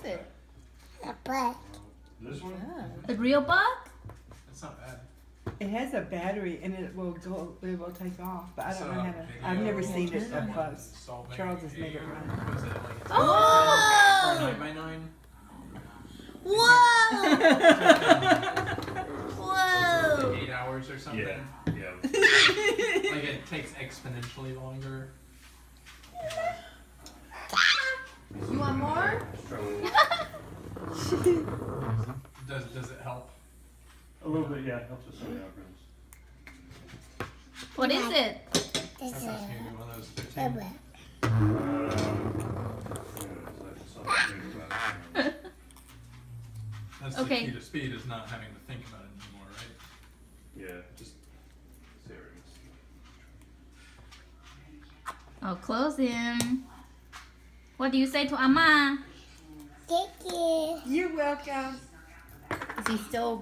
it? A bug. This one? Yeah. A real bug? It's not bad. It has a battery and it will take off, but I don't know how to. Video I've never seen it someone up close. solving Charles has a- made it run. Was it like a Oh! or 9x9? Whoa! Like Whoa! 8 hours or something. Yeah. Yeah. Like it takes exponentially longer. You want more? Does it help? A little bit, yeah. Helps with some of the algorithms. What is it? This That's is asking you to do one of those a 13. bug. That's Okay. the key to speed is not having to think about it anymore, right? Yeah, just series. Oh, close him. What do you say to Ama? Thank you. You're welcome. Is he still